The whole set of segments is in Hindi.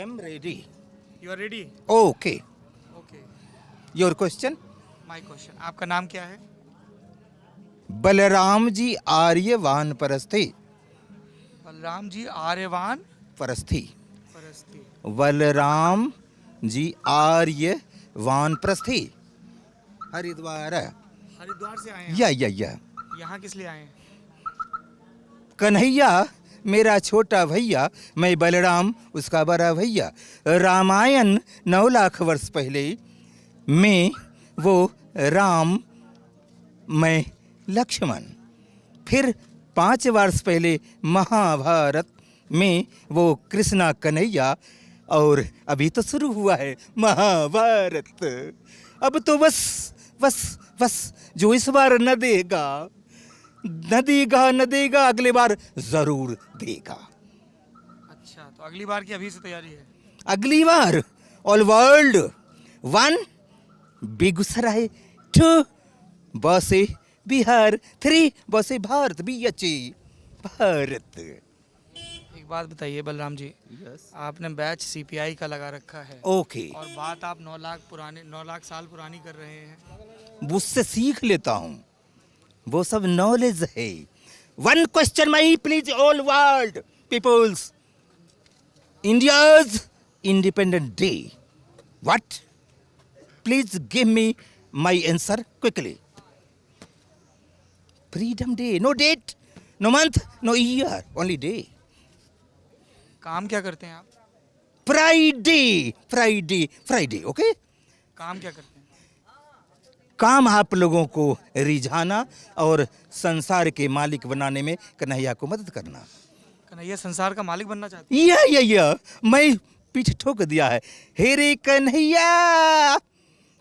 am ready. You are ready? Okay. Okay, Your question? My question, आपका नाम क्या है? बलराम जी आर्यवान परस्थे. बलराम जी आर्यवान परस्थी. परस्ती। बलराम जी आर्यवान प्रस्थी. हरिद्वार. हरिद्वार से आए हैं या. आप? यहाँ किस लिए आए हैं? कन्हैया मेरा छोटा भैया, मैं बलराम उसका बड़ा भैया. रामायण 9 लाख वर्ष पहले में वो राम, मैं लक्ष्मण. फिर 5 वर्ष पहले महाभारत में वो कृष्णा कन्हैया, और अभी तो शुरू हुआ है महाभारत. अब तो बस जो इस बार न देगा अगली बार जरूर देगा. अच्छा, तो अगली बार की अभी से तैयारी है? अगली बार ऑल वर्ल्ड 1 बेगूसराय, 2 बसे बिहार, 3 बसे भारत, BHA भारत. एक बात बताइए बलराम जी, आपने बैच CPI का लगा रखा है ओके, और बात आप 9 लाख साल पुरानी कर रहे हैं. उससे सीख लेता हूँ, वो सब नॉलेज है. 1 question my please all world peoples. India's independent day what? Please give me my answer quickly. Freedom day, no date, no month, no year, only day. काम क्या करते हैं आप? फ्राइडे. ओके, काम क्या करते हैं? काम आप लोगों को रिझाना और संसार के मालिक बनाने में कन्हैया को मदद करना. कन्हैया संसार का मालिक बनना चाहते हैं? या मैं पीठ ठोक दिया है. हे रे कन्हैया,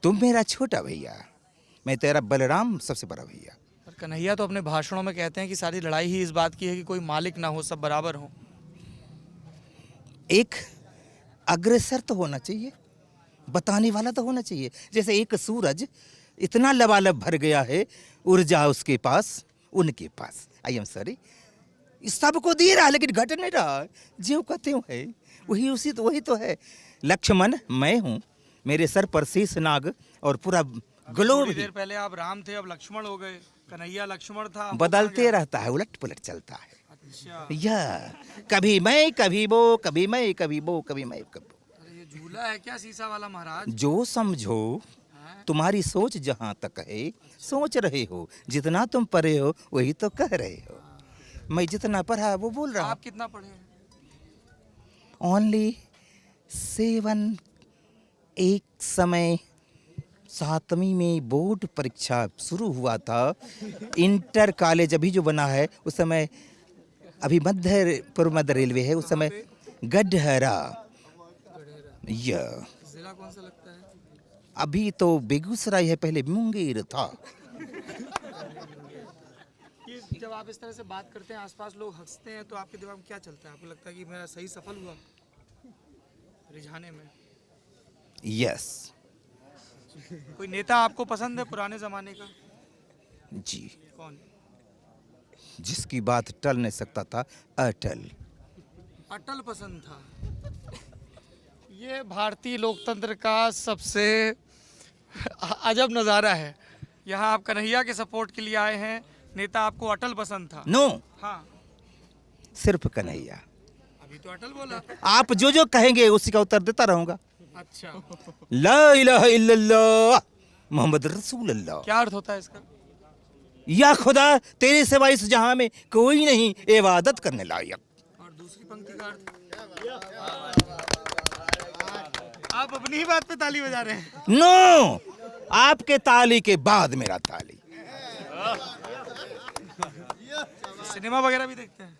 तुम मेरा छोटा भैया, मैं तेरा बलराम सबसे बड़ा भैया. पर कन्हैया तो अपने भाषणों में कहते हैं कि सारी लड़ाई ही इस बात की है कि कोई मालिक ना हो, सब बराबर हो. एक अग्रेसर तो होना चाहिए, बताने वाला तो होना चाहिए. जैसे एक सूरज इतना लबालब भर गया है, ऊर्जा उसके पास, उनके पास, आई एम सॉरी, सबको दे रहा है लेकिन घट नहीं रहा. जो कहते हो है वही तो है. लक्ष्मण मैं हूँ, मेरे सर पर शेष नाग और पूरा ग्लोब. थोड़ी देर पहले आप राम थे, अब लक्ष्मण हो गए. कन्हैया लक्ष्मण था, वो बदलते कहाँ गया? रहता है, उलट पुलट चलता है. अच्छा, या कभी मैं कभी वो, कभी मैं कभी वो, कभी मैं कभी वो. अरे ये झूला है क्या शीशा वाला महाराज? जो समझो, हाँ? तुम्हारी सोच जहाँ तक है सोच रहे हो, जितना तुम पढ़े हो वही तो कह रहे हो. मैं जितना पढ़ा वो बोल रहा हूँ. आप कितना पढ़े हैं? ओनली 7. एक समय 7वीं में बोर्ड परीक्षा शुरू हुआ था. इंटर कॉलेज अभी जो बना है, उस समय अभी पूर्व मध्य रेलवे है, उस समय गढ़हरा. या जिला कौन सा लगता है? अभी तो बेगूसराय है, पहले मुंगेर था. कि जब आप इस तरह से बात करते हैं, आसपास लोग हंसते हैं, तो आपके दिमाग में क्या चलता है? आपको लगता है कि मेरा सही सफल हुआ रिझाने में? यस कोई नेता आपको पसंद है पुराने जमाने का? जी, कौन? जिसकी बात टल नहीं सकता था, अटल. अटल पसंद था. ये भारतीय लोकतंत्र का सबसे अजब नज़ारा है. यहाँ आप कन्हैया के सपोर्ट के लिए आए हैं, नेता आपको अटल पसंद था. नो, हाँ, सिर्फ कन्हैया. अभी तो अटल बोला. आप जो कहेंगे उसी का उत्तर देता रहूंगा. अच्छा, ला इलाहा इल्लल्लाह मोहम्मद रसूलुल्लाह. क्या अर्थ होता है इसका? या खुदा, तेरे सिवा इस जहां में कोई नहीं इबादत करने लायक. और दूसरी पंक्ति का अर्थ? आप अपनी ही बात पे ताली बजा रहे हैं. नो, आपके ताली के बाद मेरा ताली. सिनेमा वगैरह भी देखते हैं?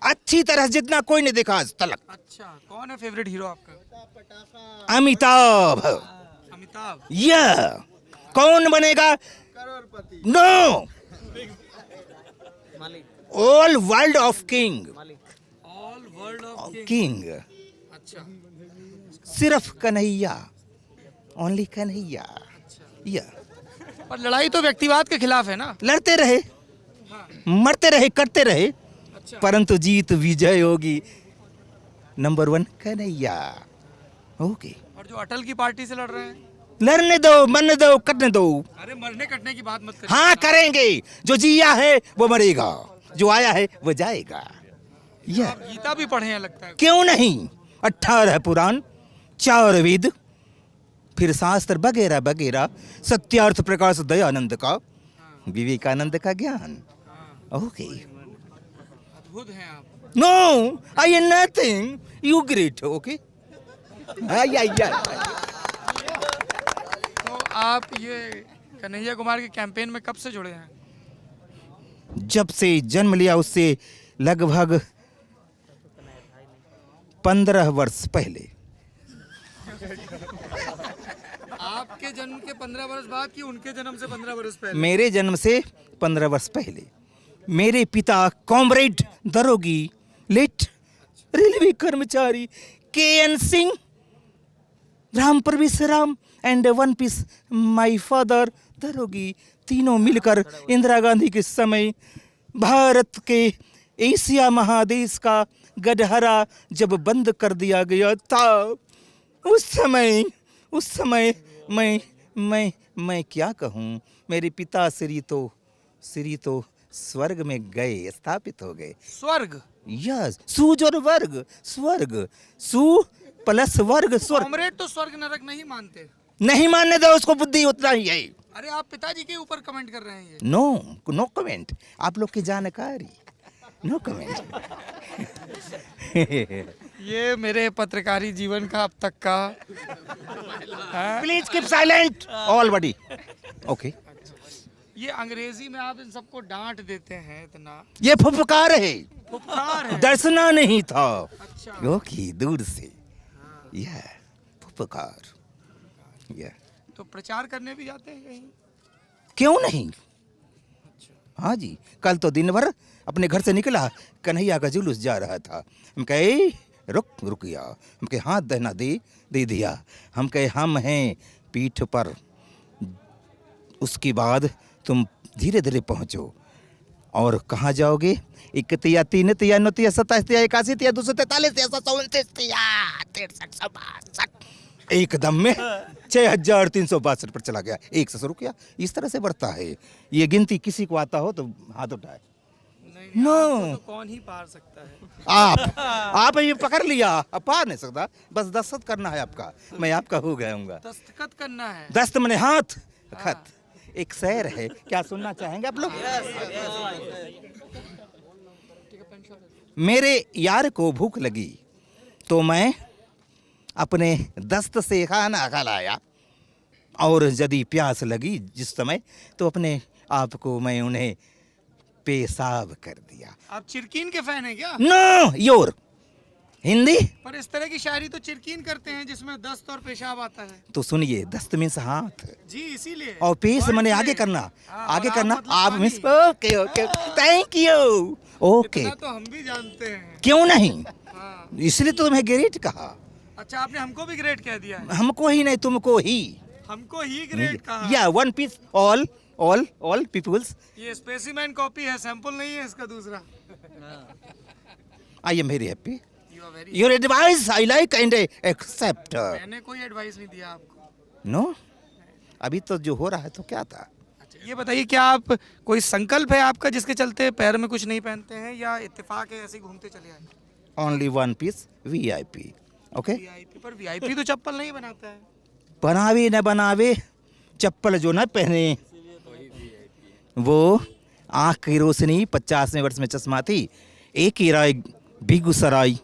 अच्छी तरह जितना कोई नहीं देखा आज तक. अच्छा, कौन है फेवरेट हीरो आपका? अमिताभ. अमिताभ. या कौन बनेगा? करोड़पति. नो, मालिक. All world of king. All world of king अच्छा, सिर्फ कन्हैया, ओनली कन्हैया. या पर लड़ाई तो व्यक्तिवाद के खिलाफ है ना? लड़ते रहे, हाँ. मरते रहे, करते रहे, अच्छा, परंतु जीत विजय होगी. नंबर 1 कन्हैया. ओके, और जो अटल की पार्टी से लड़ रहे हैं, लड़ने दो, मरने दो, कटने दो। अरे मरने कटने की बात मत करिए। हाँ करेंगे, जो जिया है वो मरेगा, जो आया है वो जाएगा। या आप गीता भी पढ़े हैं लगता है। क्यों नहीं, 18 पुराण, 4 वेद, फिर शास्त्र वगैरह वगैरह, सत्यार्थ प्रकाश दयानंद का, विवेकानंद का ज्ञान। ओके, अद्भुत हैं आप। No I am nothing, you great. Okay, तो आप ये कन्हैया कुमार के कैंपेन में कब से जुड़े हैं? जब से जन्म लिया उससे लगभग 15 वर्ष पहले। आपके जन्म के 15 वर्ष बाद कि उनके जन्म से 15 वर्ष पहले? मेरे जन्म से 15 वर्ष पहले मेरे पिता कॉमरेड दरोगी लेट रेलवे कर्मचारी KN Singh, Ram Pravesh Ram and one piece my father Darogi, तीनों मिलकर इंदिरा गांधी के समय भारत के एशिया महादेश का गडहरा जब बंद कर दिया गया था, उस समय मैं क्या कहूँ, मेरे पिता श्री तो स्वर्ग में गए, स्थापित हो गए। स्वर्ग? यस, सूज और वर्ग, स्वर्ग, सु प्लस वर्ग स्वर्ग। कॉमरेड तो स्वर्ग नरक नहीं मानते। नहीं मानने दो उसको, बुद्धि उतना ही है। अरे आप पिताजी के ऊपर कमेंट कर रहे हैं ये। नो कमेंट, आप लोग की जानकारी, नो कमेंट। ये मेरे पत्रकारी जीवन का अब तक का। Please keep silent all body. Okay, ये अंग्रेजी में आप इन सबको डांट देते हैं इतना। ये फुफकार है, फुफकार है। दर्शना नहीं था। अच्छा। ओके, दूर से यह फुफकार। यह तो प्रचार करने भी जाते हैं कहीं? क्यों नहीं। हाँ जी, कल तो दिन भर अपने घर से निकला, कन्हैया का जुलूस जा रहा था। हम कहे रुक गया, हम कहे हाथ दहना दे दिया। हम कहे हम हैं पीठ पर, उसके बाद तुम धीरे धीरे पहुंचो। और कहाँ जाओगे? 31 3 3 9 3 27 3 81 3 243 3 729 63 एकदम में 6362 पर चला गया, 1 से शुरू किया। इस तरह से बढ़ता है ये गिनती। किसी को आता हो तो हाथ उठाए। नहीं, नो। आपको तो कौन ही पार सकता है। आप ये पकड़ लिया, अब पार नहीं सकता। बस दस्तखत करना है आपका, मैं आपका हो गया हूँगा। दस्तखत करना है। दस्त मने हाथ, खत। एक शेर है, क्या सुनना चाहेंगे आप लोग? मेरे यार को भूख लगी तो मैं अपने दस्त से खाना खिलाया, और यदि प्यास लगी जिस समय तो अपने आप को मैं उन्हें पेशाब कर दिया। आप चिरकीन के फैन हैं क्या? Know your Hindi. पर इस तरह की शायरी तो चिरकीन करते हैं जिसमें दस्त और पेशाब आता है। तो सुनिए, दस्त मीन्स हाथ जी, इसीलिए। और पेश मने आगे करना, आगे करना। आप miss okay okay, thank you. Okay, इतना तो हम भी जानते हैं। क्यों नहीं, हाँ। इसलिए तो तुम्हें ग्रेट कहा। अच्छा, आपने हमको भी ग्रेट कह दिया है। हमको ही नहीं, तुमको ही। हमको ही ग्रेट कहा। या वन पीस ऑल पीपल्स। ये स्पेसिमेन कॉपी है, सैंपल नहीं है इसका दूसरा। I am very happy. You are very. Your advice I like and accept. मैंने कोई एडवाइस नहीं दिया आपको। नो, अभी तो जो हो रहा है तो क्या था। अच्छा, ये बताइए, क्या आप कोई संकल्प है आपका जिसके चलते पैर में कुछ नहीं पहनते हैं, या इत्तेफाक है ऐसे ही घूमते चले आए? Only one piece VIP। Okay, VIP, पर वीआईपी तो चप्पल नहीं बनाता है। बनावे न बनावे, चप्पल जो न पहने वो आँख की रोशनी। 50वें वर्ष में चश्मा थी, एक ही राय बेगूसराय।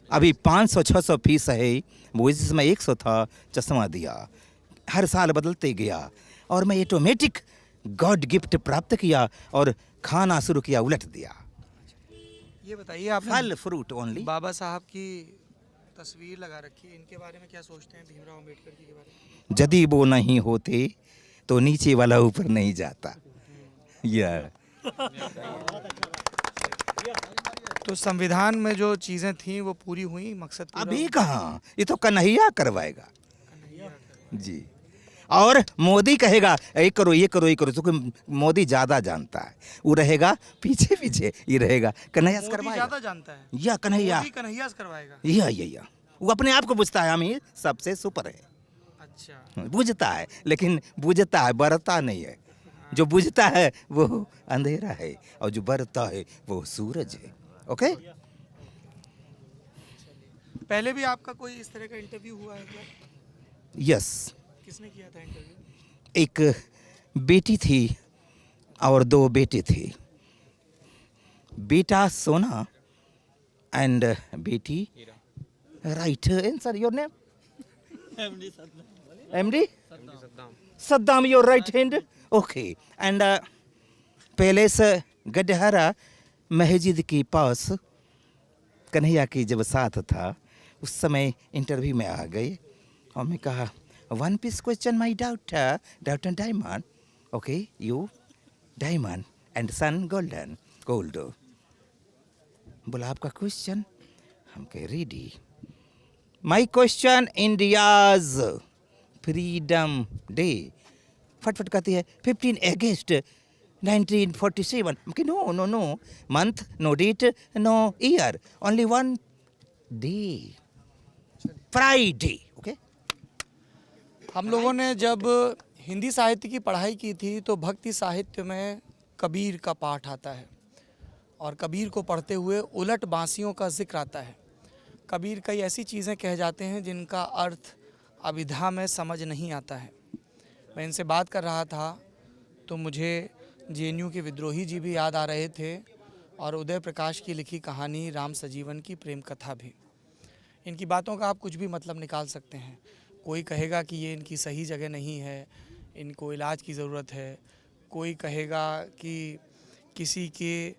अभी 500-600 फीस है, वो जिसमें 100 था, चश्मा दिया। हर साल बदलते गया और मैं ऑटोमेटिक गॉड गिफ्ट प्राप्त किया और खाना शुरू किया, उलट दिया। ये बताइए, आपने फल फ्रूट ओनली। बाबा साहब की तस्वीर लगा रखी है, इनके बारे में क्या सोचते हैं, भीमराव अम्बेडकर जी के बारे में? यदि वो नहीं होते तो नीचे वाला ऊपर नहीं जाता। या तो संविधान में जो चीजें थी वो पूरी हुई, मकसद पूरा अभी कहाँ, ये तो कन्हैया करवाएगा जी। और मोदी कहेगा ये करो ये करो ये करो, क्योंकि मोदी ज्यादा जानता है, वो रहेगा पीछे पीछे, ये रहेगा कन्हैया से मोदी करवाएगा। ज्यादा जानता है, या कन्हैया, मोदी कन्हैया से करवाएगा। या वो अपने आप को बुझता है हम ही सबसे सुपर है, अच्छा, बुझता है, लेकिन बुझता है, बरता नहीं है। जो बुझता है वो अंधेरा है और जो बरता है वो सूरज है। ओके। पहले भी आपका कोई इस तरह का इंटरव्यू हुआ है क्या? यस। किसने किया था इंटरव्यू? एक बेटी थी और 2 बेटे थे। बेटा सोना एंड बेटी right answer. Your name? MD Saddam, your right hand? Okay. And palace Gadhara मस्जिद के पास कन्हैया की जब साथ था उस समय इंटरव्यू में आ गए और मैं कहा one piece question my daughter daughter diamond. Okay, you diamond and son golden gold. बोला आपका क्वेश्चन? हम कह ready. My question India's freedom day. फटफट कहती है 15 अगस्त 1947। No no no month, no date, no year, only one day, Friday. Okay. हम लोगों ने जब हिंदी साहित्य की पढ़ाई की थी तो भक्ति साहित्य में कबीर का पाठ आता है और कबीर को पढ़ते हुए उलट बांसियों का जिक्र आता है। कबीर कई ऐसी चीज़ें कह जाते हैं जिनका अर्थ अभिधा में समझ नहीं आता है। मैं इनसे बात कर रहा था तो मुझे JNU के विद्रोही जी भी याद आ रहे थे और उदय प्रकाश की लिखी कहानी राम सजीवन की प्रेम कथा भी। इनकी बातों का आप कुछ भी मतलब निकाल सकते हैं। कोई कहेगा कि ये इनकी सही जगह नहीं है, इनको इलाज की ज़रूरत है। कोई कहेगा कि किसी के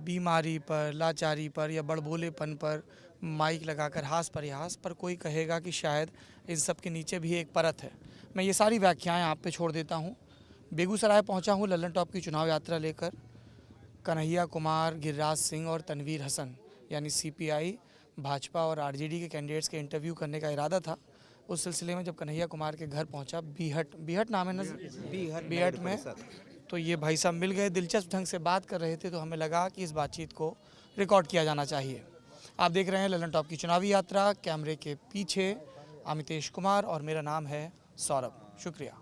बीमारी पर, लाचारी पर या बड़बोलेपन पर माइक लगाकर हास परिहास पर। कोई कहेगा कि शायद इन सब के नीचे भी एक परत है। मैं ये सारी व्याख्याएं आप पे छोड़ देता हूँ। बेगूसराय पहुँचा हूँ लल्लन टॉप की चुनाव यात्रा लेकर। कन्हैया कुमार, गिरिराज सिंह और तनवीर हसन यानी CPI, भाजपा और RJD के कैंडिडेट्स के इंटरव्यू करने का इरादा था। उस सिलसिले में जब कन्हैया कुमार के घर पहुंचा, बीहट नाम है ना, बीहट में, तो ये भाई साहब मिल गए। दिलचस्प ढंग से बात कर रहे थे तो हमें लगा कि इस बातचीत को रिकॉर्ड किया जाना चाहिए। आप देख रहे हैं लल्लन टॉप की चुनावी यात्रा। कैमरे के पीछे अमितेश कुमार और मेरा नाम है सौरभ। शुक्रिया।